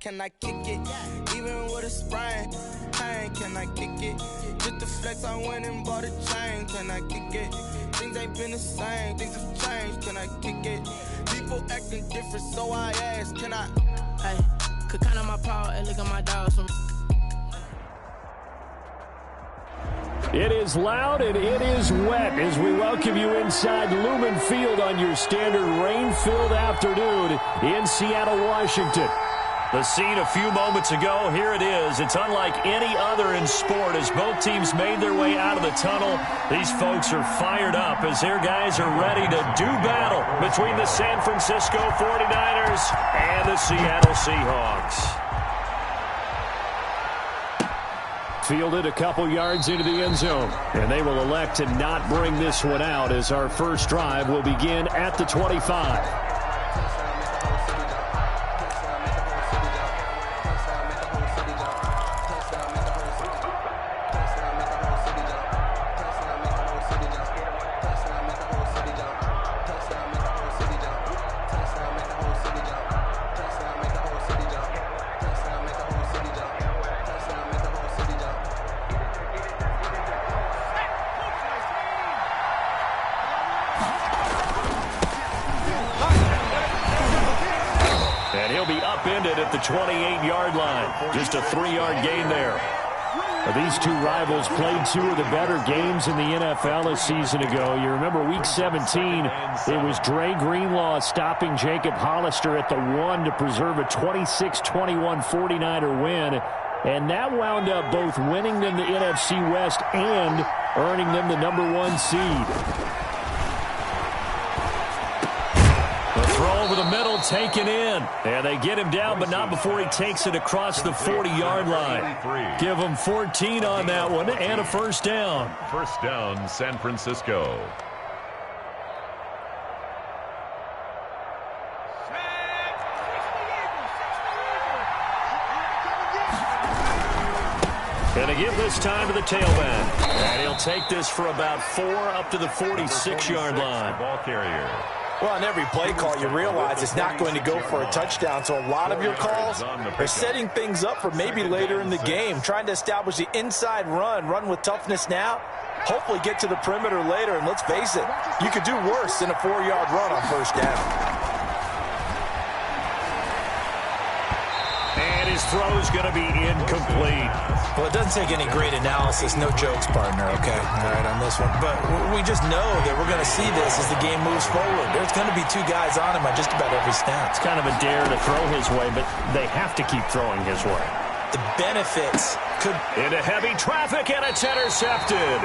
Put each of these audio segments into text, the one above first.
can I kick it? Even with a sprain, pain, can I kick it? Just the flex, I went and bought a chain, can I kick it? Things ain't been the same, things have changed, can I kick it? People acting different, so I ask, can I? Hey, could count on my power and look at my dogs from. It is loud and it is wet as we welcome you inside Lumen Field on your standard rain-filled afternoon in Seattle, Washington. The scene a few moments ago, here it is. It's unlike any other in sport as both teams made their way out of the tunnel. These folks are fired up as their guys are ready to do battle between the San Francisco 49ers and the Seattle Seahawks. Fielded a couple yards into the end zone, and they will elect to not bring this one out as our first drive will begin at the 25. At the 28-yard line. Just a 3-yard gain there. These two rivals played two of the better games in the NFL a season ago. You remember Week 17, it was Dre Greenlaw stopping Jacob Hollister at the 1 to preserve a 26-21 49er win. And that wound up both winning them the NFC West and earning them the #1 seed. Throw over the middle, taken in. And they get him down, but not before he takes it across the 40-yard line. Give him 14 on that one and a first down. First down, San Francisco. And to give this time to the tailback. And he'll take this for about 4 up to the 46-yard line. Ball carrier. Well, on every play call, you realize it's not going to go for a touchdown. So a lot of your calls are setting things up for maybe later in the game, trying to establish the inside run with toughness now, hopefully get to the perimeter later. And let's face it, you could do worse than a 4-yard run on first down. And his throw's going to be incomplete. Well, it doesn't take any great analysis. No jokes, partner, okay? All right, on this one. But we just know that we're going to see this as the game moves forward. There's going to be 2 guys on him on just about every snap. It's kind of a dare to throw his way, but they have to keep throwing his way. The benefits could... Into heavy traffic, and it's intercepted.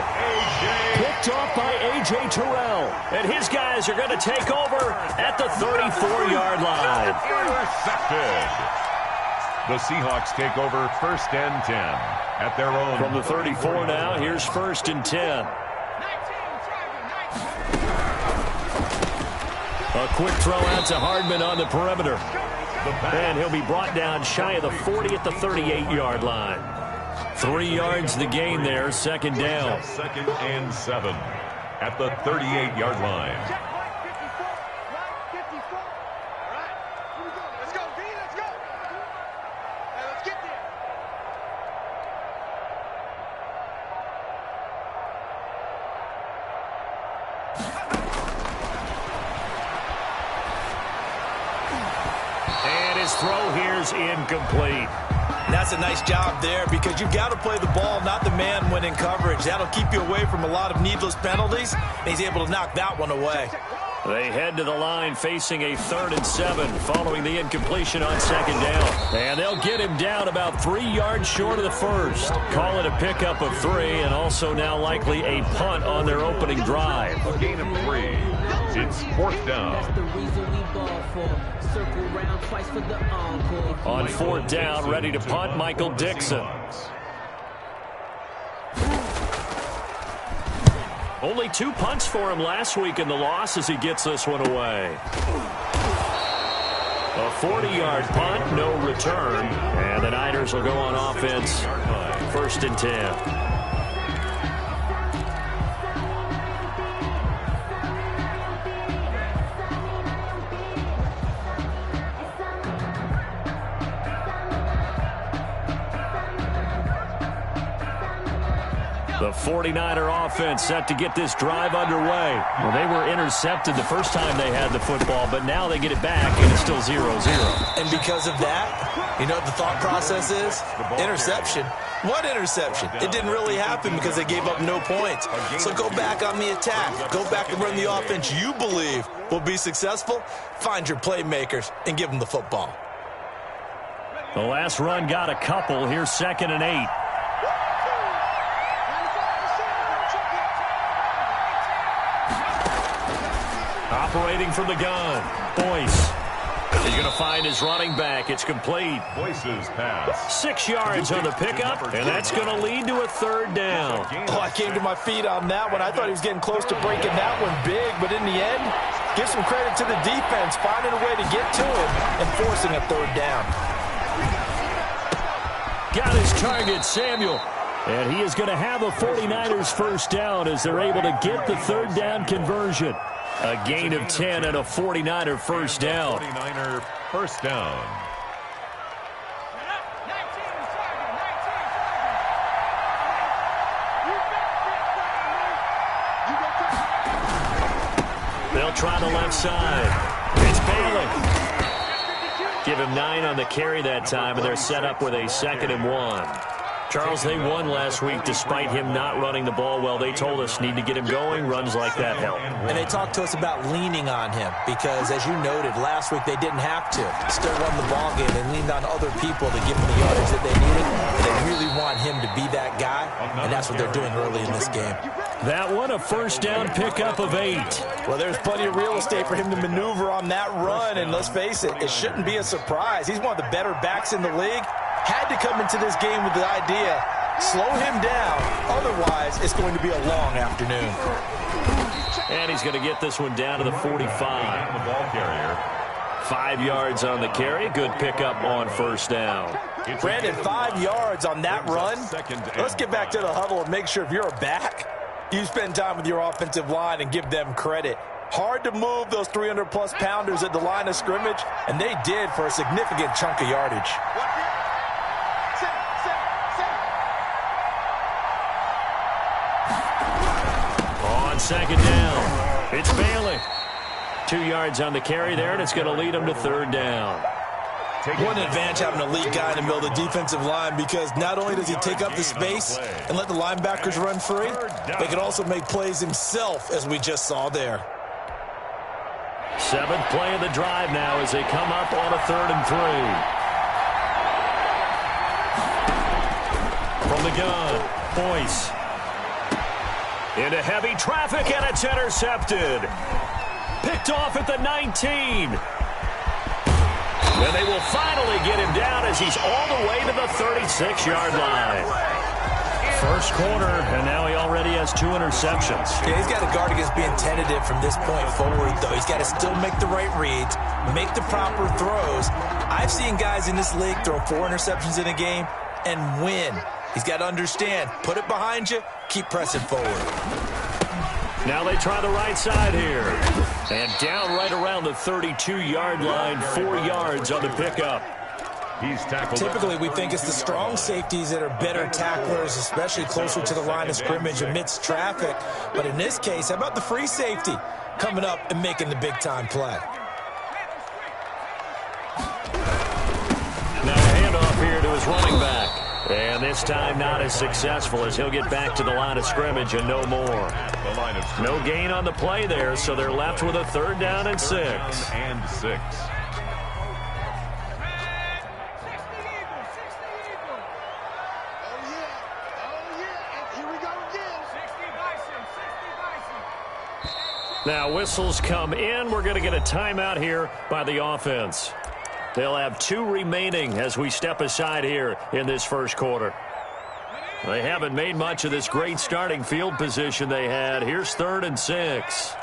Picked off by A.J. Terrell. And his guys are going to take over at the 34-yard line. Intercepted. The Seahawks take over first and 10 at their own. From the 34 now, here's first and 10. A quick throw out to Hardman on the perimeter. And he'll be brought down shy of the 40 at the 38-yard line. 3 yards the gain there, second down. Second and 7 at the 38-yard line. Throw here's incomplete. And that's a nice job there because you've got to play the ball, not the man when in coverage. That'll keep you away from a lot of needless penalties. And he's able to knock that one away. They head to the line facing a 3rd and 7 following the incompletion on second down. And they'll get him down about 3 yards short of the first. Call it a pickup of 3 and also now likely a punt on their opening drive. A gain of 3. It's 4th down. On 4th down, ready to punt, Michael Dixon. Only 2 punts for him last week in the loss as he gets this one away. A 40-yard punt, no return. And the Niners will go on offense, first and 10. The 49er offense set to get this drive underway. Well, they were intercepted the first time they had the football, but now they get it back, and it's still 0-0. And because of that, you know what the thought process is? Interception. What interception? It didn't really happen because they gave up no points. So go back on the attack. Go back and run the offense you believe will be successful. Find your playmakers and give them the football. The last run got a couple. Here's 2nd and 8. Operating from the gun. Boyce. He's going to find his running back. It's complete. Boyce's pass. 6 yards on the pickup, and that's going to lead to a 3rd down. Oh, I came to my feet on that one. I thought he was getting close to breaking that one big, but in the end, give some credit to the defense, finding a way to get to him and forcing a 3rd down. Got his target, Samuel. And he is going to have a 49ers first down as they're able to get the 3rd down conversion. A gain of 10 and a 49er first down. 49er first down. They'll try the left side. It's Bailey. Give him 9 on the carry that time, and they're set up with a 2nd and 1. Charles, they won last week despite him not running the ball well. They told us need to get him going. Runs like that help. And they talked to us about leaning on him because, as you noted, last week they didn't have to. Still won the ball game. They leaned on other people to give them the yardage that they needed. And they really want him to be that guy, and that's what they're doing early in this game. That one, a first down pickup of 8. Well, there's plenty of real estate for him to maneuver on that run, and let's face it, it shouldn't be a surprise. He's one of the better backs in the league. Had to come into this game with the idea, slow him down, otherwise it's going to be a long afternoon. And he's going to get this one down to the 45. The ball carrier. 5 yards on the carry. Good pickup on first down. Brandon, 5 yards on that run. Let's get back to the huddle and make sure if you're a back, you spend time with your offensive line and give them credit. Hard to move those 300-plus pounders at the line of scrimmage, and they did for a significant chunk of yardage. On 2nd down, it's Bailey. 2 yards on the carry there, and it's going to lead him to 3rd down. What an advantage having an elite guy in the middle of the defensive line, because not only does he take up the space and let the linebackers run free, they can also make plays himself, as we just saw there. 7th play of the drive now as they come up on a 3rd and 3. From the gun, Boyce. Into heavy traffic, and it's intercepted. Picked off at the 19. And they will finally get him down as he's all the way to the 36-yard line. First quarter, and now he already has 2 interceptions. Yeah, he's got to guard against being tentative from this point forward, though. He's got to still make the right reads, make the proper throws. I've seen guys in this league throw 4 interceptions in a game and win. He's got to understand, put it behind you, keep pressing forward. Now they try the right side here. And down right around the 32-yard line, 4 yards on the pickup. He's tackled. Typically, we think it's the strong safeties that are better tacklers, especially closer to the line of scrimmage amidst traffic. But in this case, how about the free safety coming up and making the big-time play? Now a handoff here to his running back. And this time not as successful as he'll get back to the line of scrimmage and no more. No gain on the play there, so they're left with a 3rd down and 6. And 6. Now whistles come in. We're going to get a timeout here by the offense. They'll have 2 remaining as we step aside here in this first quarter. They haven't made much of this great starting field position they had. Here's 3rd and 6.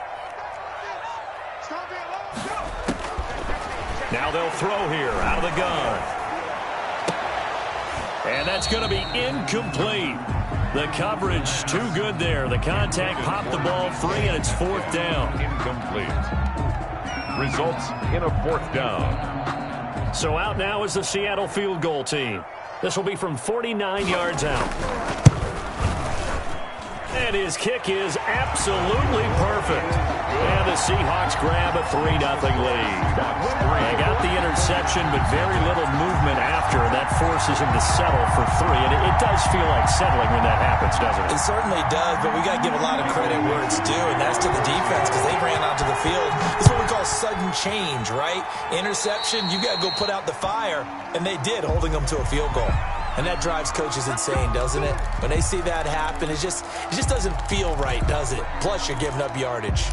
Now they'll throw here out of the gun. And that's going to be incomplete. The coverage too good there. The contact popped the ball free, and it's 4th down. Incomplete. Results in a 4th down. So out now is the Seattle field goal team. This will be from 49 yards out. And his kick is absolutely perfect. And the Seahawks grab a 3-0 lead. They got the interception, but very little movement after, and that forces him to settle for 3. And it does feel like settling when that happens, doesn't it? It certainly does, but we got to give a lot of credit where it's due, and that's to the defense because they ran onto the field. This is what we call sudden change, right? Interception, you got to go put out the fire, and they did, holding them to a field goal. And that drives coaches insane, doesn't it? When they see that happen, it just doesn't feel right, does it? Plus, you're giving up yardage.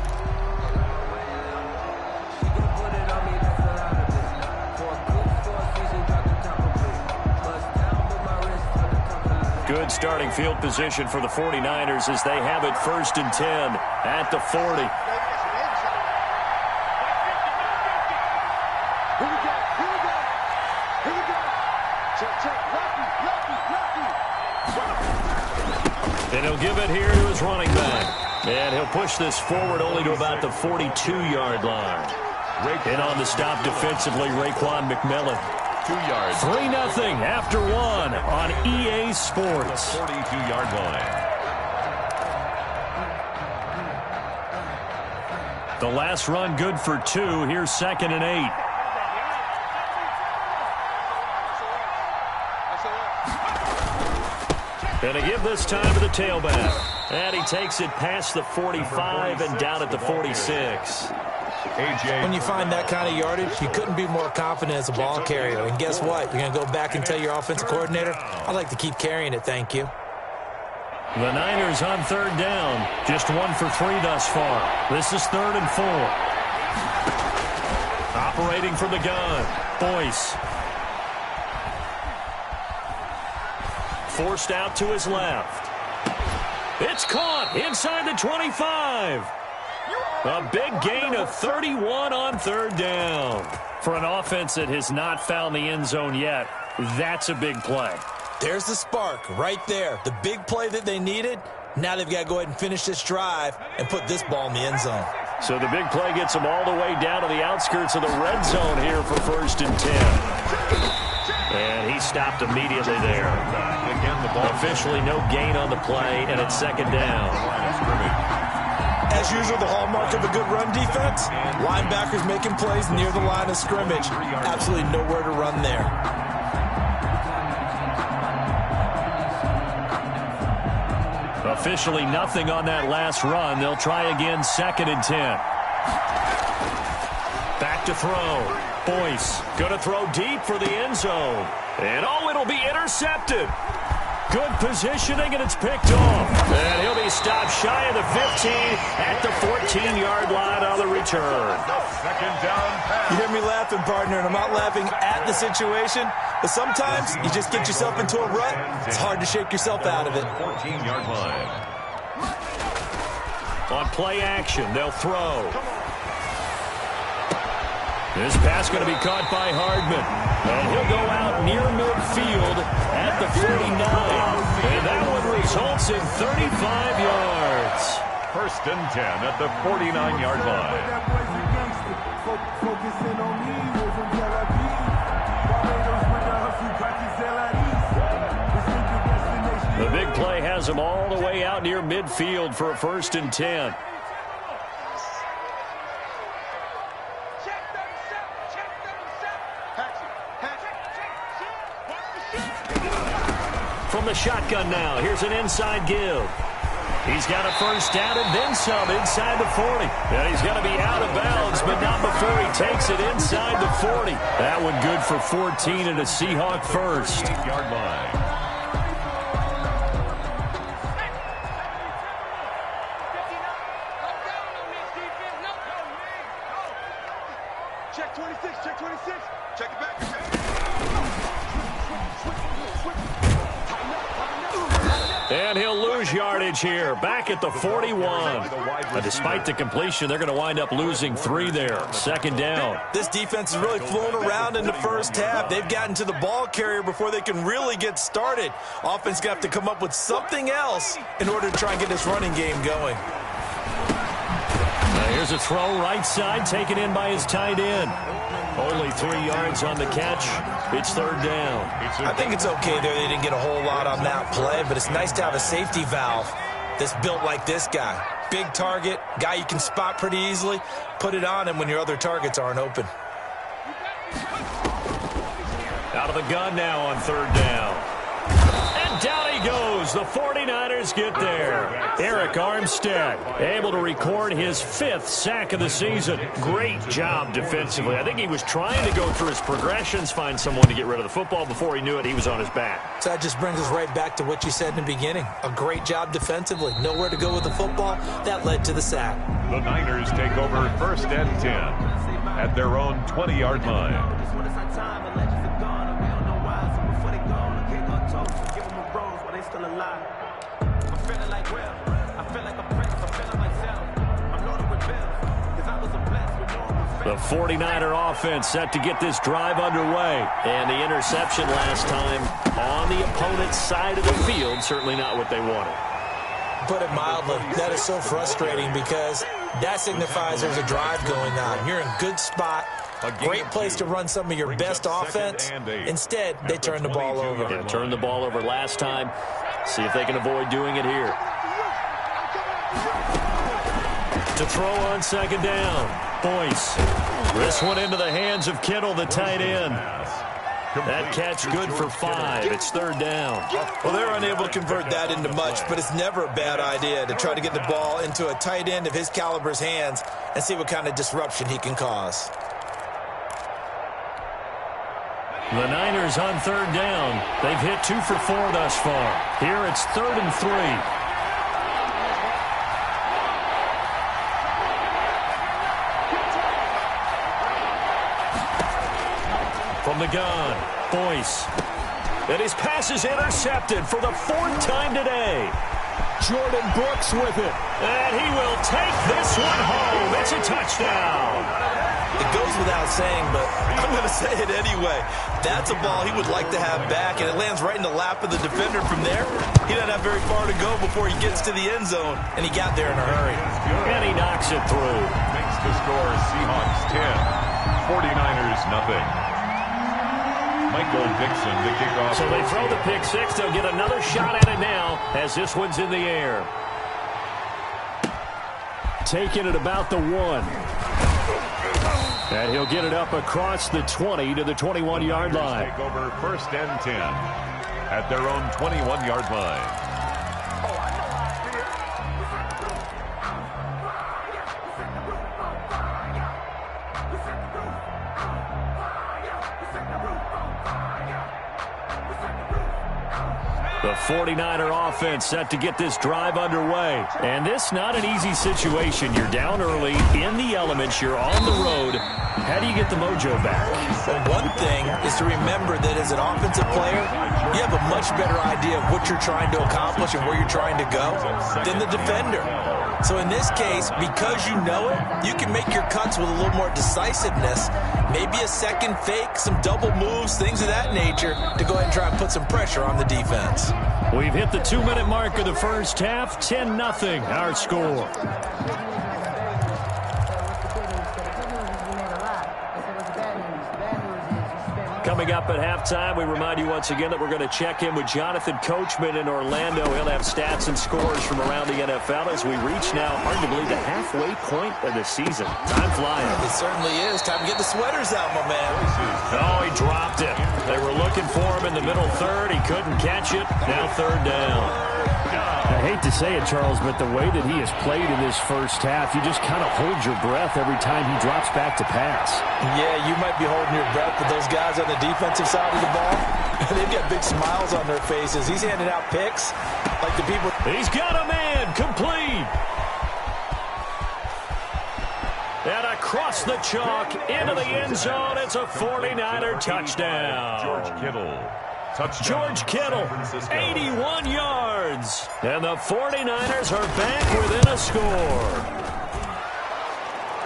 Good starting field position for the 49ers as they have it 1st and 10 at the 40. And he'll give it here to his running back. And he'll push this forward only to about the 42-yard line. And on the stop defensively, Raekwon McMillan. 2 yards. 3-0 after 1 on EA Sports. 42-yard line. The last run good for 2. Here's 2nd and 8. And a give this time to the tailback. And he takes it past the 45 and down at the 46. When you find that kind of yardage, you couldn't be more confident as a ball carrier. And guess what? You're going to go back and tell your offensive coordinator, I'd like to keep carrying it, thank you. The Niners on 3rd down. Just 1 for 3 thus far. This is 3rd and 4. Operating from the gun, Boyce. Forced out to his left. It's caught inside the 25. A big gain of 31 on 3rd down. For an offense that has not found the end zone yet, that's a big play. There's the spark right there. The big play that they needed. Now they've got to go ahead and finish this drive and put this ball in the end zone. So the big play gets them all the way down to the outskirts of the red zone here for 1st and 10. And he stopped immediately there. Officially no gain on the play, and it's 2nd down. As usual, the hallmark of a good run defense, linebackers making plays near the line of scrimmage. Absolutely nowhere to run there. Officially nothing on that last run. They'll try again 2nd and 10. Back to throw. Boyce going to throw deep for the end zone. And it'll be intercepted. Good positioning, and it's picked off. And he'll be stopped shy of the 15 at the 14-yard line on the return. 2nd down pass. You hear me laughing, partner, and I'm not laughing at the situation, but sometimes you just get yourself into a rut. It's hard to shake yourself out of it. 14-yard line. On play action, they'll throw. This pass going to be caught by Hardman. And he'll go out near midfield at the 49. And that one results in 35 yards. 1st and 10 at the 49-yard line. The big play has them all the way out near midfield for a 1st and 10. From the shotgun now, here's an inside give. He's got a 1st down and then some inside the 40. And he's going to be out of bounds, but not before he takes it inside the 40. That one good for 14 and a Seahawk 1st. 8-yard line. Check 26, check 26. Check it back. And he'll lose yardage here, back at the 41. But despite the completion, they're going to wind up losing 3 there. 2nd down. This defense has really flown around in the first half. They've gotten to the ball carrier before they can really get started. Offense going to have to come up with something else in order to try and get this running game going. Here's a throw right side, taken in by his tight end. Only 3 yards on the catch. It's 3rd down. I think it's okay there. They didn't get a whole lot on that play, but it's nice to have a safety valve that's built like this guy. Big target, guy you can spot pretty easily. Put it on him when your other targets aren't open. Out of the gun now on third down. And down he goes. The 49ers get there. Eric Armstead able to record his 5th sack of the season. Great job defensively. I think he was trying to go through his progressions, find someone to get rid of the football. Before he knew it, he was on his back. So that just brings us right back to what you said in the beginning. A great job defensively. Nowhere to go with the football. That led to the sack. The Niners take over first and 10 at their own 20-yard line. The 49er offense set to get this drive underway. And the interception last time on the opponent's side of the field, certainly not what they wanted. Put it mildly, that is so frustrating because that signifies there's a drive going on. You're in a good spot, great place to run some of your best offense. Instead, they turn the ball over. Yeah, turned the ball over last time. See if they can avoid doing it here. To throw on second down. Boyce. This one into the hands of Kittle, the tight end. That catch good for 5. It's third down. Well, they're unable to convert that into much, but it's never a bad idea to try to get the ball into a tight end of his caliber's hands and see what kind of disruption he can cause. The Niners on third down. They've hit 2 for 4 thus far. Here it's 3rd and 3. From the gun, Boyce. And his pass is intercepted for the 4th time today. Jordan Brooks with it. And he will take this one home. It's a touchdown. It goes without saying, but I'm going to say it anyway. That's a ball he would like to have back, and it lands right in the lap of the defender from there. He doesn't have very far to go before he gets to the end zone, and he got there in a hurry. And he knocks it through. Makes the score Seahawks 10, 49ers nothing. Michael Dixon to kick off. So they throw the pick 6. They'll get another shot at it now as this one's in the air. Taking it about the 1. And he'll get it up across the 20 to the 21-yard line. Take over first and 10 at their own 21-yard line. The 49er offense set to get this drive underway. And this not an easy situation. You're down early, in the elements, you're on the road. How do you get the mojo back? Well, one thing is to remember that as an offensive player, you have a much better idea of what you're trying to accomplish and where you're trying to go than the defender. So in this case, because you know it, you can make your cuts with a little more decisiveness. Maybe a second fake, some double moves, things of that nature to go ahead and try and put some pressure on the defense. We've hit the 2-minute mark of the first half. 10-0 our score. Coming up at halftime, we remind you once again that we're going to check in with Jonathan Coachman in Orlando. He'll have stats and scores from around the NFL as we reach now, hard to believe, the halfway point of the season. Time flying. It certainly is. Time to get the sweaters out, my man. Oh, he dropped it. They were looking for him in the middle third. He couldn't catch it. Now third down. I hate to say it, Charles, but the way that he has played in this first half, you just kind of hold your breath every time he drops back to pass. Yeah, you might be holding your breath, but those guys on the defensive side of the ball, they've got big smiles on their faces. He's handing out picks like the people. He's got a man complete. And across the chalk into the end zone, it's a 49er touchdown. George Kittle. Touchdown. George Kittle, 81 yards. And the 49ers are back within a score.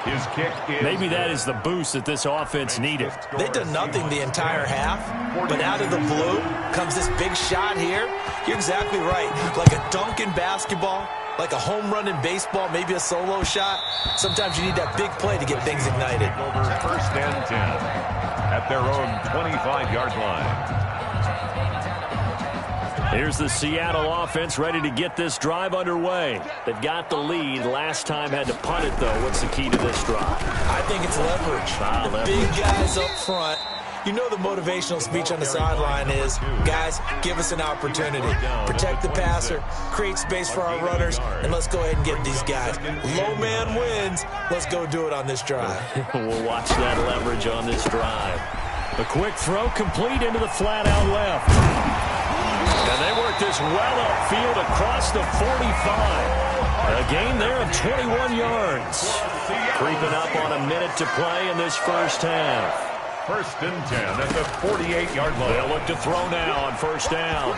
His kick is maybe that is the boost that this offense needed. They've done nothing the entire half, but out of the blue comes this big shot here. You're exactly right. Like a dunk in basketball, like a home run in baseball, maybe a solo shot. Sometimes you need that big play to get things ignited. over first and 10 at their own 25-yard line. Here's the Seattle offense ready to get this drive underway. They've got the lead. Last time had to punt it, though. What's the key to this drive? I think it's leverage. The big guys up front. You know the motivational speech on the sideline is, guys, give us an opportunity. Protect the passer, create space for our runners, and let's go ahead and get these guys. Low man wins. Let's go do it on this drive. We'll watch that leverage on this drive. A quick throw complete into the flat out left. And they work this well upfield across the 45. A gain there of 21 yards. Creeping up on a minute to play in this first half. 1st and 10 at the 48-yard line. They'll look to throw now on first down.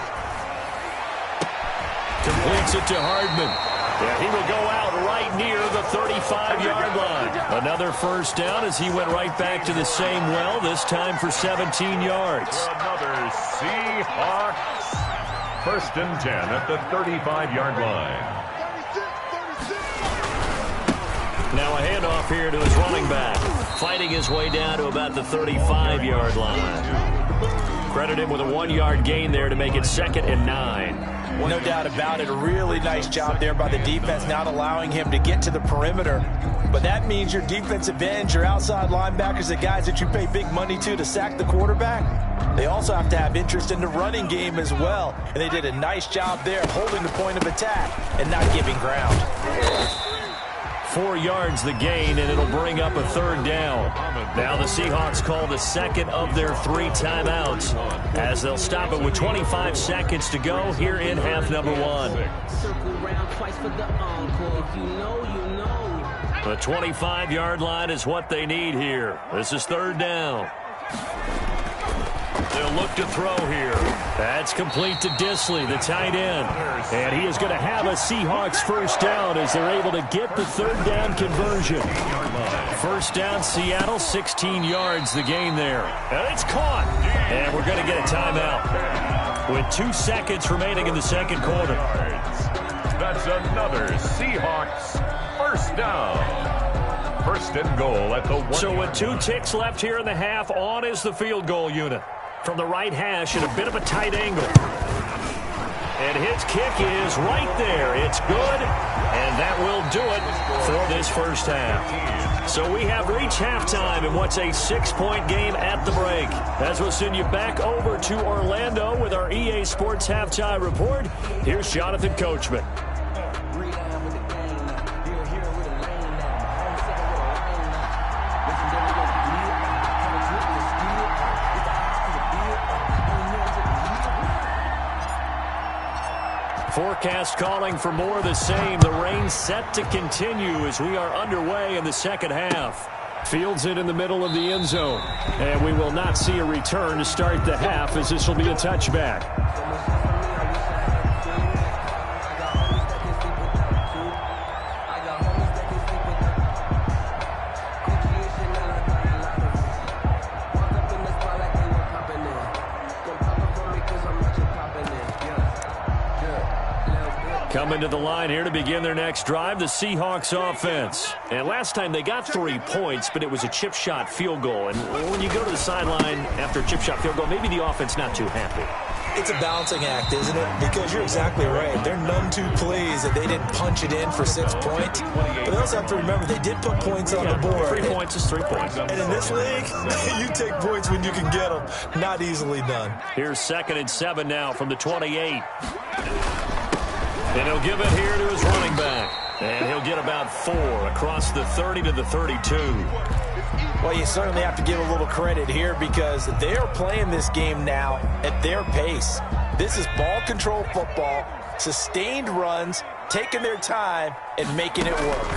Completes it to Hardman. Yeah, he will go out right near the 35-yard line. Another first down as he went right back to the same well, this time for 17 yards. Another Seahawks. 1st and 10 at the 35-yard line. Now a handoff here to his running back. Fighting his way down to about the 35-yard line. Credit him with a 1-yard gain there to make it 2nd and 9. No doubt about it. A really nice job there by the defense, not allowing him to get to the perimeter. But that means your defensive ends, your outside linebackers, the guys that you pay big money to sack the quarterback, they also have to have interest in the running game as well. And they did a nice job there holding the point of attack and not giving ground. 4 yards the gain, and it'll bring up a 3rd down. Now the Seahawks call the second of their 3 timeouts as they'll stop it with 25 seconds to go here in half number 1. The 25-yard line is what they need here. This is 3rd down. They'll look to throw here. That's complete to Disley, the tight end. And he is going to have a Seahawks first down as they're able to get the 3rd down conversion. First down, Seattle, 16 yards the gain there. And it's caught. And we're going to get a timeout with 2 seconds remaining in the second quarter. That's another Seahawks first down. 1st and goal at the 1. So with 2 ticks left here in the half, on is the field goal unit. From the right hash at a bit of a tight angle. And his kick is right there. It's good, and that will do it for this first half. So we have reached halftime in what's a 6-point game at the break. As we'll send you back over to Orlando with our EA Sports Halftime Report, here's Jonathan Coachman. Forecast calling for more of the same. The rain set to continue as we are underway in the second half. Fields it in the middle of the end zone. And we will not see a return to start the half as this will be a touchback. Coming to the line here to begin their next drive, the Seahawks offense. And last time they got 3 points, but it was a chip shot field goal. And when you go to the sideline after a chip shot field goal, maybe the offense not too happy. It's a balancing act, isn't it? Because you're exactly right. They're none too pleased that they didn't punch it in for 6 points. But they also have to remember they did put points on the board. 3 points is 3 points. And in this league, you take points when you can get them. Not easily done. Here's 2nd and 7 now from the 28. And he'll give it here to his running back. And he'll get about 4 across the 30 to the 32. Well, you certainly have to give a little credit here because they are playing this game now at their pace. This is ball control football, sustained runs, taking their time, and making it work.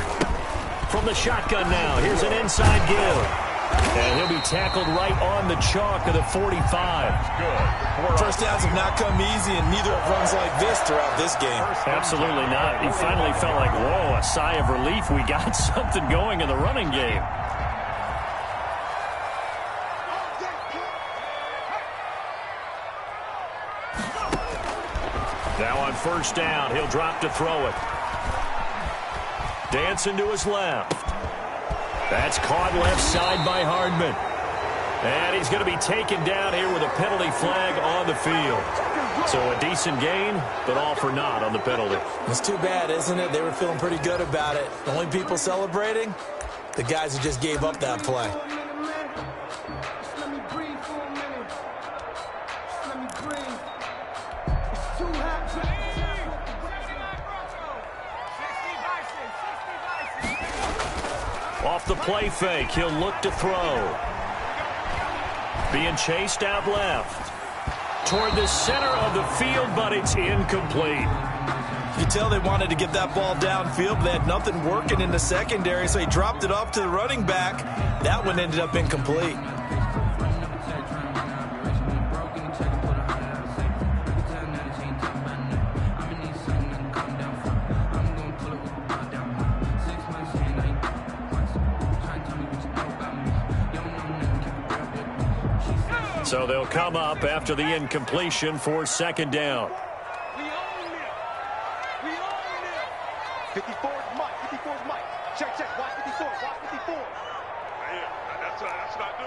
From the shotgun now, here's an inside give. And he'll be tackled right on the chalk of the 45. Good. First downs have not come easy, and neither have runs like this throughout this game. Absolutely not. He finally felt like, whoa, a sigh of relief. We got something going in the running game. Now on first down, he'll drop to throw it. Dancing to his left. That's caught left side by Hardman. And he's going to be taken down here with a penalty flag on the field. So a decent gain, but all for naught on the penalty. It's too bad, isn't it? They were feeling pretty good about it. The only people celebrating, the guys who just gave up that play. Off the play fake, he'll look to throw. Being chased out left. Toward the center of the field, but it's incomplete. You tell they wanted to get that ball downfield, but they had nothing working in the secondary, so he dropped it off to the running back. That one ended up incomplete. So they'll come up after the incompletion for second down. We own it. We own it. 54's Mike. 54's Mike. Check, check. Watch 54. Watch 54. Yeah, that's what I do.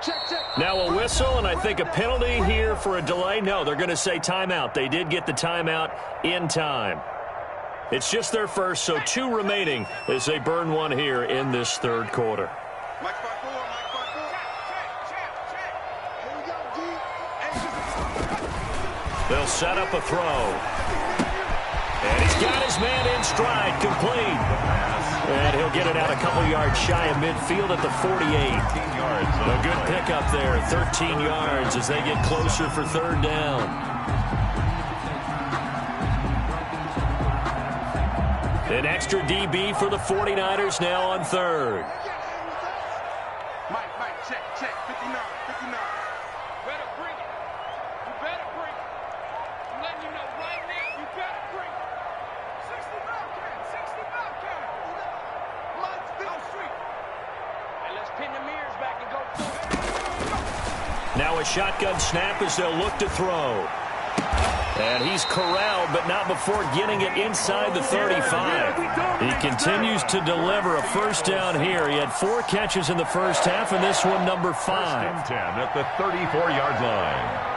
Check, check. Now a whistle, and I think a penalty here for a delay. No, they're going to say timeout. They did get the timeout in time. It's just their first, so 2 remaining as they burn one here in this third quarter. Mike 5-4. They'll set up a throw. And he's got his man in stride, complete. And he'll get it out a couple yards shy of midfield at the 48. A good pickup there, 13 yards as they get closer for third down. An extra DB for the 49ers now on third. Mike, check, 59. Better bring it. You better bring it. I'm letting you know right now, you better bring it. 60 Bobcat. Mike's Bill Street. And let's pin the mirrors back and go for it. Now a shotgun snap as they'll look to throw. And he's corralled, but not before getting it inside the 35. He continues to deliver a first down here. He had 4 catches in the first half, and this one number 5. First and 10 at the 34-yard line.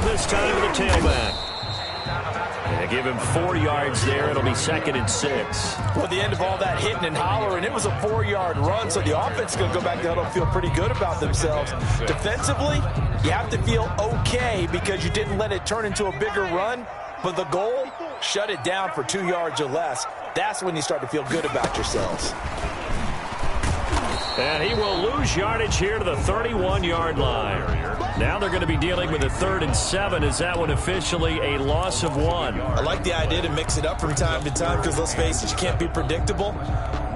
This time to the tailback. And give him 4 yards there. It'll be 2nd and 6. Well, at the end of all that hitting and hollering, it was a 4-yard run, so the offense is going to go back to huddle and feel pretty good about themselves. Defensively, you have to feel okay because you didn't let it turn into a bigger run, but the goal, shut it down for 2 yards or less. That's when you start to feel good about yourselves. And he will lose yardage here to the 31-yard line. Now they're going to be dealing with a 3rd and 7. Is that one officially a loss of 1? I like the idea to mix it up from time to time because, let's face it, you can't be predictable.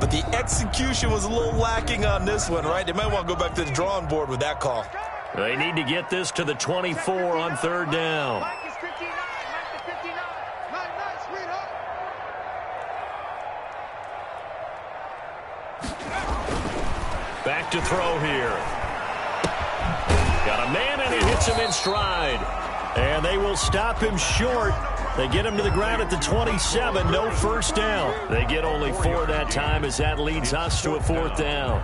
But the execution was a little lacking on this one, right? They might want to go back to the drawing board with that call. They need to get this to the 24 on 3rd down. Mike is 59. Mike to 59. Nice, sweetheart. Back to throw here. Got a man, and he hits him in stride. And they will stop him short. They get him to the ground at the 27. No first down. They get only 4 that time as that leads us to a 4th down.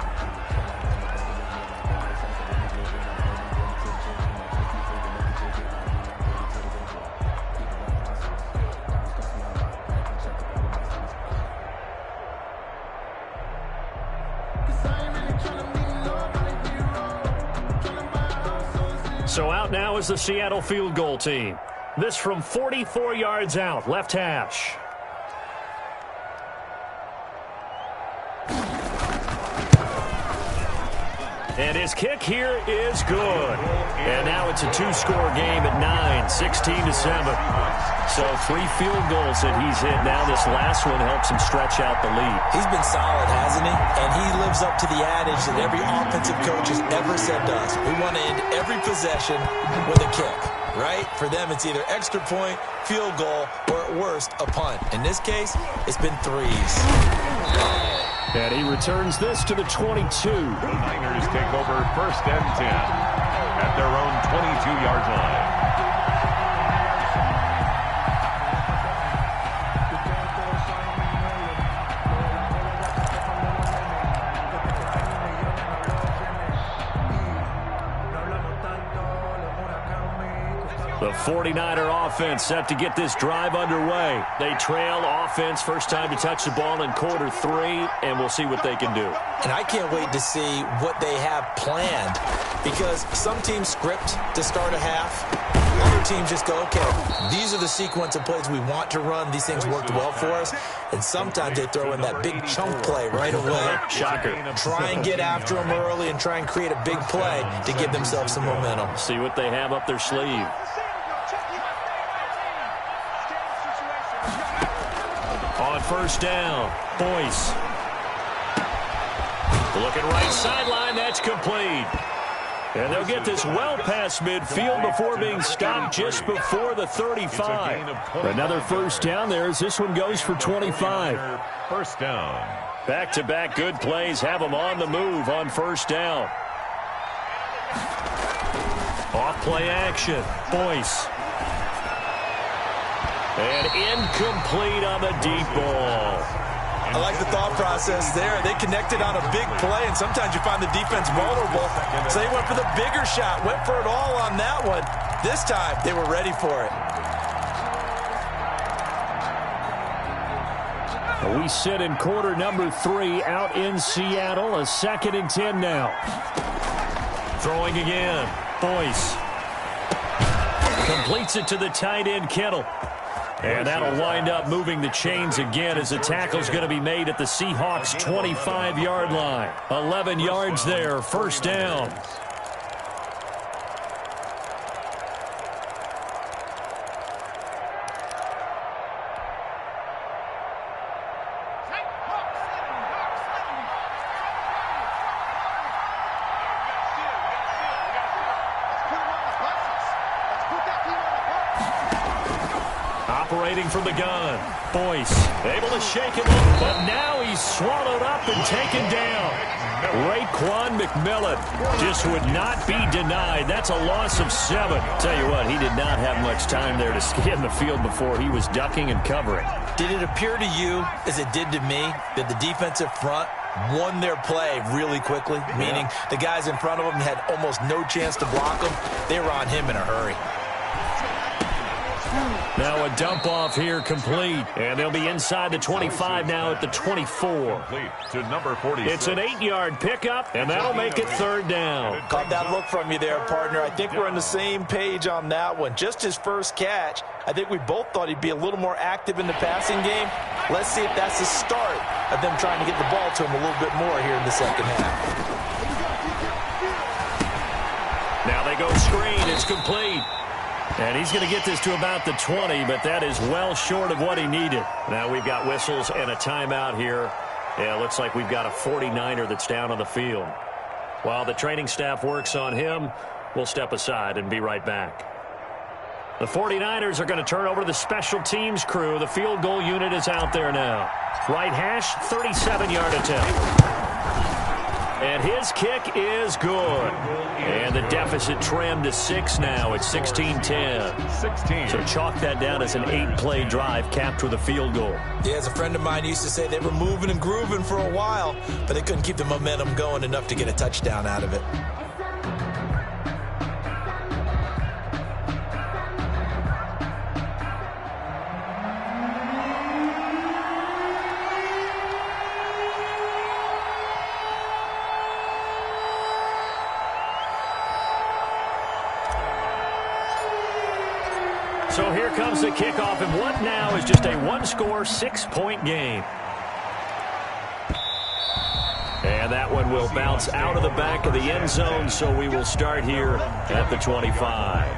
So out now is the Seattle field goal team. This from 44 yards out, left hash. And his kick here is good. And now it's a 2-score game at 9, 16-7. So 3 field goals that he's hit. Now this last one helps him stretch out the lead. He's been solid, hasn't he? And he lives up to the adage that every offensive coach has ever said to us. We want to end every possession with a kick, right? For them, it's either extra point, field goal, or at worst, a punt. In this case, it's been 3s. And he returns this to the 22. The Niners take over 1st and 10 at their own 22-yard line. The 49er offense set to get this drive underway. They trail offense, first time to touch the ball in quarter 3, and we'll see what they can do. And I can't wait to see what they have planned, because some teams script to start a half. Other teams just go, okay, these are the sequence of plays we want to run. These things worked well for us. And sometimes they throw in that big chunk play right away. Shocker. Try and get after them early and try and create a big play to give themselves some momentum. See what they have up their sleeve. On first down, Boyce. Looking right sideline, that's complete. And they'll get this well past midfield before being stopped just before the 35. Another first down there as this one goes for 25. First down. Back-to-back good plays have them on the move on first down. Off play action, Boyce. And incomplete on the deep ball. I like the thought process there. They connected on a big play, and sometimes you find the defense vulnerable. So they went for the bigger shot, went for it all on that one. This time, they were ready for it. We sit in quarter number 3 out in Seattle. A 2nd and 10 now. Throwing again, Boyce. Completes it to the tight end, Kittle. And that'll wind up moving the chains again as the tackle's going to be made at the Seahawks' 25-yard line. 11 yards there, first down. Operating from the gun, Boyce able to shake him up, but now he's swallowed up and taken down. Raekwon McMillan just would not be denied. That's a loss of 7. Tell you what, he did not have much time there to scan the field before he was ducking and covering. Did it appear to you, as it did to me, that the defensive front won their play really quickly? Meaning the guys in front of them had almost no chance to block them. They were on him in a hurry. Now a dump off here complete. And they'll be inside the 25 now at the 24. To number 46. It's an 8-yard pickup, and that'll make it third down. Caught that look from you there, partner. I think we're on the same page on that one. Just his first catch. I think we both thought he'd be a little more active in the passing game. Let's see if that's the start of them trying to get the ball to him a little bit more here in the second half. Now they go screen. It's complete. And he's going to get this to about the 20, but that is well short of what he needed. Now we've got whistles and a timeout here. Yeah, looks like we've got a 49er that's down on the field. While the training staff works on him, we'll step aside and be right back. The 49ers are going to turn over to the special teams crew. The field goal unit is out there now. Right hash, 37-yard attempt. And his kick is good. And the deficit trimmed to 6 now. It's 16-10. 16. So chalk that down as an 8-play drive capped with a field goal. Yeah, as a friend of mine used to say, they were moving and grooving for a while, but they couldn't keep the momentum going enough to get a touchdown out of it. So here comes the kickoff, and what now is just a one-score, 6-point game. And that one will bounce out of the back of the end zone, so we will start here at the 25.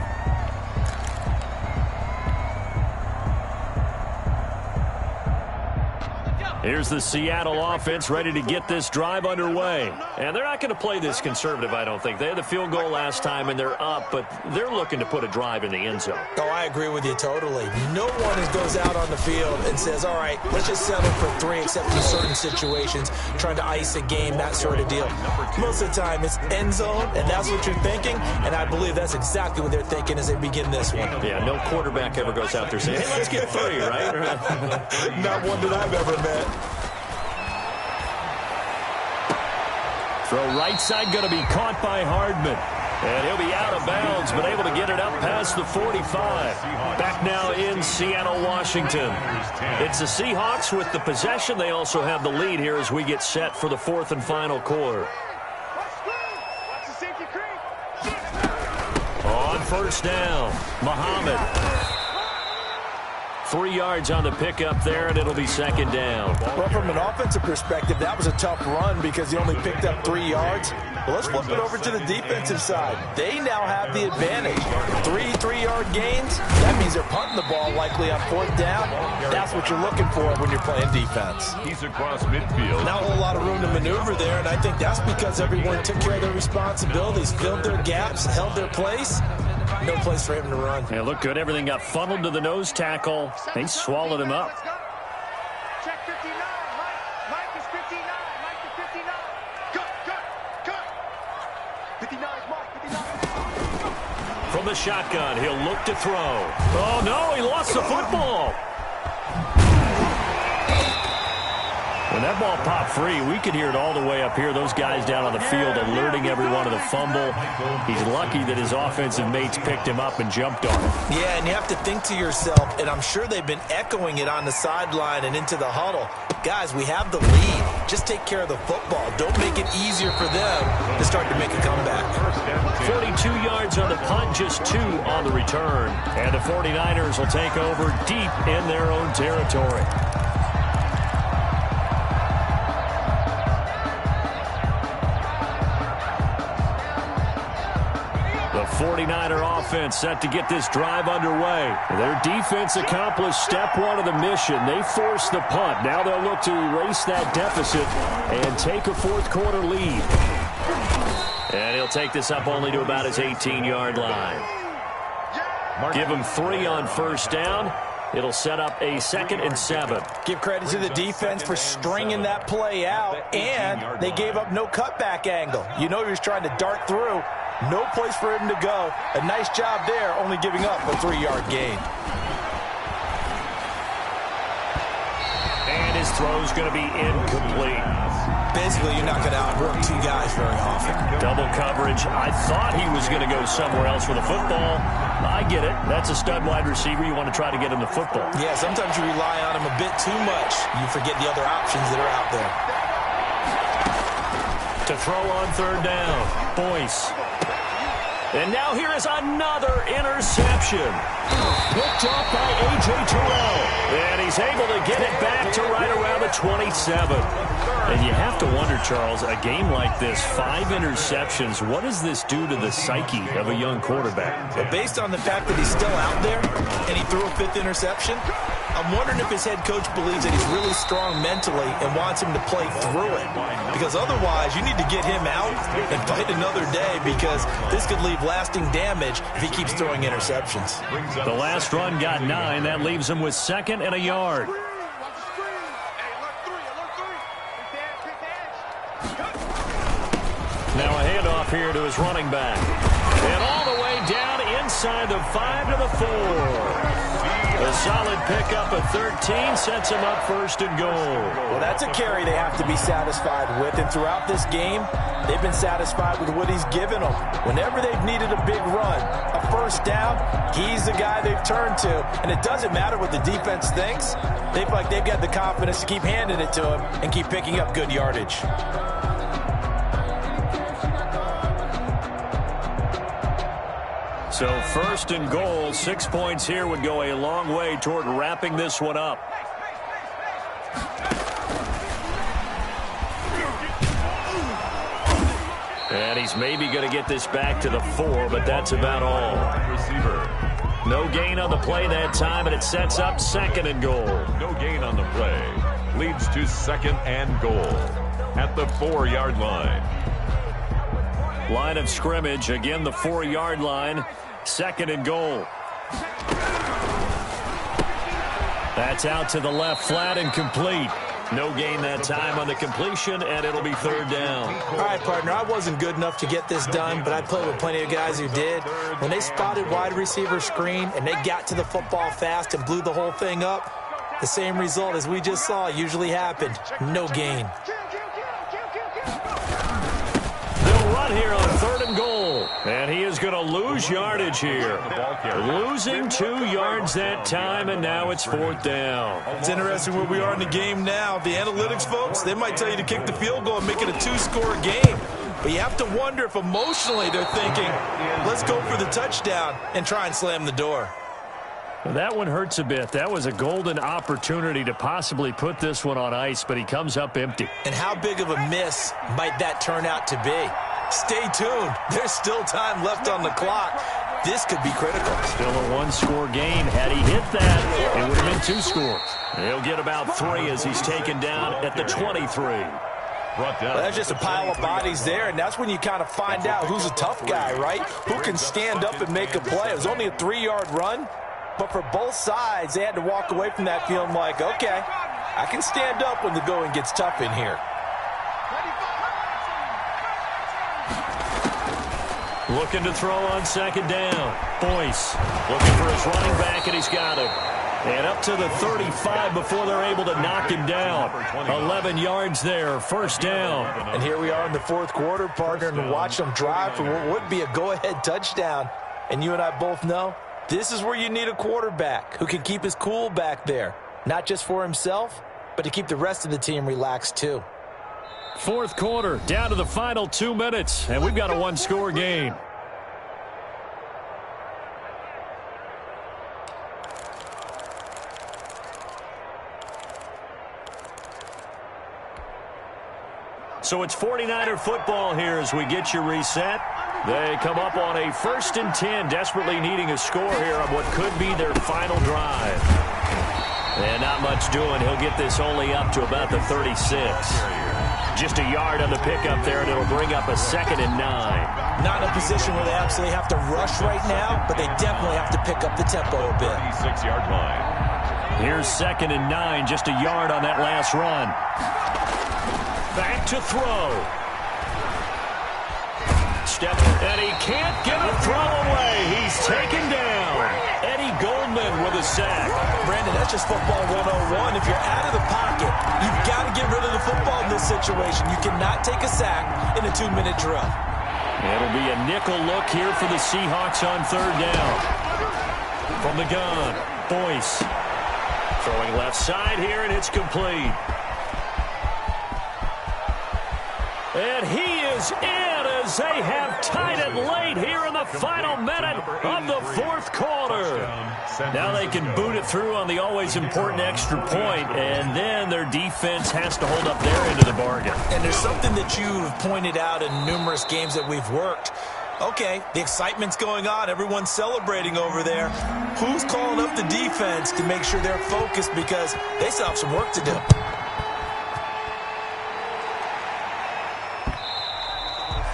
Here's the Seattle offense ready to get this drive underway. And they're not going to play this conservative, I don't think. They had the field goal last time, and they're up, but they're looking to put a drive in the end zone. Oh, I agree with you totally. No one goes out on the field and says, all right, let's just settle for 3, except in certain situations, trying to ice a game, that sort of deal. Most of the time, it's end zone, and that's what you're thinking, and I believe that's exactly what they're thinking as they begin this one. Yeah, no quarterback ever goes out there saying, hey, let's get 3, right? Not one that I've ever met. Throw right side going to be caught by Hardman. And he'll be out of bounds, but able to get it up past the 45. Back now in Seattle, Washington. It's the Seahawks with the possession. They also have the lead here as we get set for the 4th and final quarter. On first down, Muhammad. 3 yards on the pickup there, and it'll be 2nd down. Well, from an offensive perspective, that was a tough run because he only picked up 3 yards. Well, let's flip it over to the defensive side. They now have the advantage. 3 3-yard gains, that means they're punting the ball likely on 4th down. That's what you're looking for when you're playing defense. He's across midfield. Not a whole lot of room to maneuver there, and I think that's because everyone took care of their responsibilities, filled their gaps, held their place. No place for him to run. Yeah, look good. Everything got funneled to the nose tackle. They swallowed him up. Check 59. Mike is 59. Mike is 59. Cut. 59 is Mike. 59. From the shotgun, he'll look to throw. Oh, no, he lost the football. When that ball popped free, we could hear it all the way up here. Those guys down on the field alerting everyone of the fumble. He's lucky that his offensive mates picked him up and jumped on him. Yeah, and you have to think to yourself, and I'm sure they've been echoing it on the sideline and into the huddle. Guys, we have the lead. Just take care of the football. Don't make it easier for them to start to make a comeback. 42 yards on the punt, just 2 on the return. And the 49ers will take over deep in their own territory. The 49er offense set to get this drive underway. Their defense accomplished step 1 of the mission. They forced the punt. Now they'll look to erase that deficit and take a 4th quarter lead. And he'll take this up only to about his 18-yard line. Give him 3 on first down. It'll set up a 2nd and 7. Give credit to the defense for stringing that play out, and they gave up no cutback angle. You know he was trying to dart through. No place for him to go. A nice job there, only giving up a 3-yard gain. And his throw's going to be incomplete. Basically, you're not going to outwork 2 guys very often. Double coverage. I thought he was going to go somewhere else for the football. I get it. That's a stud wide receiver. You want to try to get him the football. Yeah, sometimes you rely on him a bit too much. You forget the other options that are out there. To throw on 3rd down, Boyce. And now here is another interception. Picked off by A.J. Terrell. And he's able to get it back to right around the 27. And you have to wonder, Charles, a game like this, 5 interceptions, what does this do to the psyche of a young quarterback? But based on the fact that he's still out there and he threw a 5th interception, I'm wondering if his head coach believes that he's really strong mentally and wants him to play through it. Because otherwise, you need to get him out and fight another day, because this could leave lasting damage if he keeps throwing interceptions. The last run got 9. That leaves him with 2nd and a yard. Now a handoff here to his running back. And all the way down inside the 5 to the 4. A solid pickup of 13 sets him up 1st and goal. Well, that's a carry they have to be satisfied with. And throughout this game, they've been satisfied with what he's given them. Whenever they've needed a big run, a 1st down, he's the guy they've turned to. And it doesn't matter what the defense thinks. They feel like they've got the confidence to keep handing it to him and keep picking up good yardage. So 1st and goal, 6 points here would go a long way toward wrapping this one up. And he's maybe going to get this back to the 4, but that's about all. No gain on the play that time, and it sets up 2nd and goal. No gain on the play. leads to 2nd and goal at the 4-yard line. Line of scrimmage, again the 4-yard line, 2nd and goal. That's out to the left, flat and complete. No gain that time on the completion, and it'll be 3rd down. All right, partner, I wasn't good enough to get this done, but I played with plenty of guys who did. When they spotted wide receiver screen and they got to the football fast and blew the whole thing up, the same result as we just saw usually happened. No gain. They'll run here on 3rd and goal, and he is going to lose yardage here. Losing 2 yards that time, and now it's 4th down. It's interesting where we are in the game now. The analytics folks, they might tell you to kick the field goal and make it a 2-score game. But you have to wonder if emotionally they're thinking, let's go for the touchdown and try and slam the door. That one hurts a bit. That was a golden opportunity to possibly put this one on ice, but he comes up empty. And how big of a miss might that turn out to be? Stay tuned. There's still time left on the clock. This could be critical. Still a 1-score game. Had he hit that, it would have been 2 scores. He'll get about 3 as he's taken down at the 23. Brought down. Well, that's just a pile of bodies there, and that's when you kind of find out who's a tough guy, right? Who can stand up and make a play. It was only a 3-yard run, but for both sides, they had to walk away from that feeling like, okay, I can stand up when the going gets tough in here. Looking to throw on 2nd down. Boyce looking for his running back, and he's got him. And up to the 35 before they're able to knock him down. 11 yards there, 1st down. And here we are in the 4th quarter, partner, and watch them drive for what would be a go-ahead touchdown. And you and I both know this is where you need a quarterback who can keep his cool back there. Not just for himself, but to keep the rest of the team relaxed too. 4th quarter, down to the final 2 minutes, and we've got a 1-score game. So it's 49er football here as we get you reset. They come up on a 1st and 10, desperately needing a score here on what could be their final drive. And not much doing. He'll get this only up to about the 36. Just a yard on the pickup there, and it'll bring up a 2nd and 9. Not in a position where they absolutely have to rush right now, but they definitely have to pick up the tempo a bit. 36-yard line. Here's 2nd and 9, just a yard on that last run. Back to throw. Step, and he can't get a throw away. He's taken down. Eddie Goldman with a sack. Brandon, that's just football 101. If you're out of the pocket, you've got to get rid of the football in this situation. You cannot take a sack in a 2-minute drill. It'll be a nickel look here for the Seahawks on 3rd down. From the gun, Boyce. Throwing left side here, and it's complete. And he is in as they have tied it late here in the final minute of the 4th quarter. Now they can boot it through on the always important extra point, and then their defense has to hold up their end of the bargain. And there's something that you've pointed out in numerous games that we've worked. Okay, the excitement's going on. Everyone's celebrating over there. Who's calling up the defense to make sure they're focused because they still have some work to do?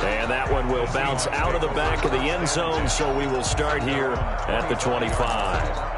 And that one will bounce out of the back of the end zone, so we will start here at the 25.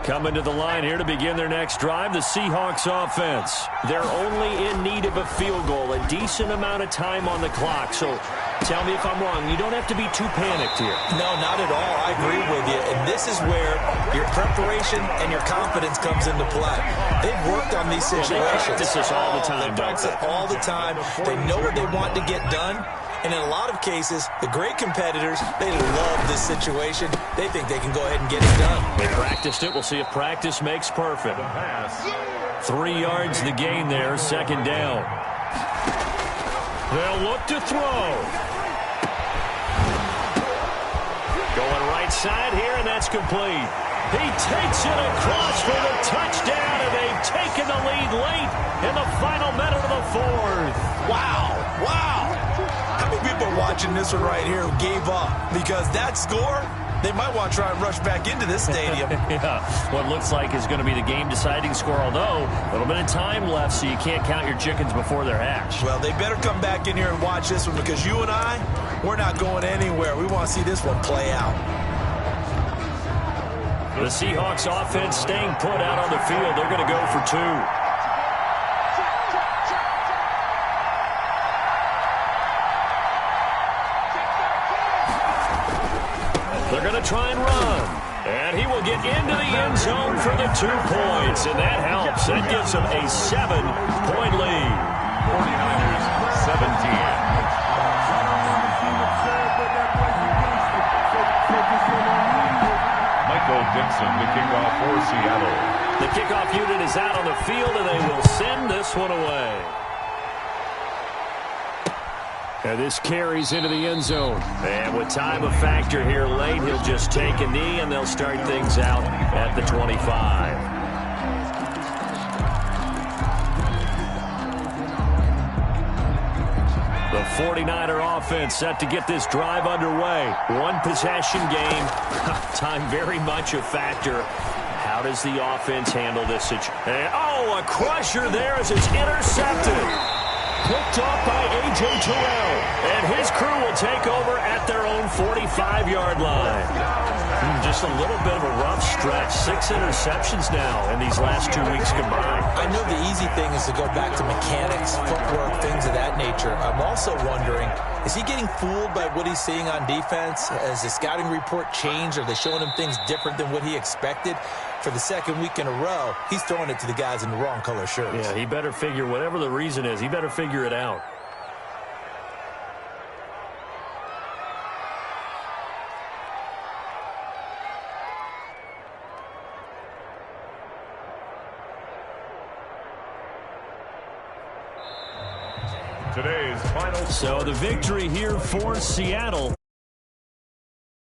Coming to the line here to begin their next drive, the Seahawks offense. They're only in need of a field goal, a decent amount of time on the clock. So tell me if I'm wrong. You don't have to be too panicked here. No, not at all. I agree with you. And this is where your preparation and your confidence comes into play. They've worked on these situations. They practice this all the time, They practice it all the time. They know what they want to get done. And in a lot of cases, the great competitors, they love this situation. They think they can go ahead and get it done. They practiced it. We'll see if practice makes perfect. 3 yards the gain there, 2nd down. They'll look to throw. Going right side here, and that's complete. He takes it across for the touchdown, and they've taken the lead late in the final minute of the 4th. Wow, wow. How many people are watching this one right here who gave up? Because that score, They might want to try and rush back into this stadium. Yeah, what looks like is going to be the game-deciding score, although a little bit of time left, so you can't count your chickens before they're hatched. Well, they better come back in here and watch this one, because you and I, we're not going anywhere. We want to see this one play out. The Seahawks offense staying put out on the field. They're going to go for 2. They're going to try and run. And he will get into the end zone for the 2 points. And that helps. That gives him a 7-point lead. 49ers 17. Michael Dixon, the kickoff for Seattle. The kickoff unit is out on the field, and they will send this one away. And this carries into the end zone. And with time a factor here late, he'll just take a knee, and they'll start things out at the 25. The 49er offense set to get this drive underway. 1 possession game. Time very much a factor. How does the offense handle this situation? Oh, a crusher there as it's intercepted. Picked off by A.J. Terrell. And his crew will take over at their own 45-yard line. Just a little bit of a rough stretch. 6 interceptions now in these last 2 weeks combined. I know the easy thing is to go back to mechanics, footwork, things of that nature. I'm also wondering, is he getting fooled by what he's seeing on defense? Has the scouting report changed? Are they showing him things different than what he expected? For the second week in a row, he's throwing it to the guys in the wrong color shirts. Yeah, he better figure, whatever the reason is, he better figure it out. Today's final. So the victory here for Seattle.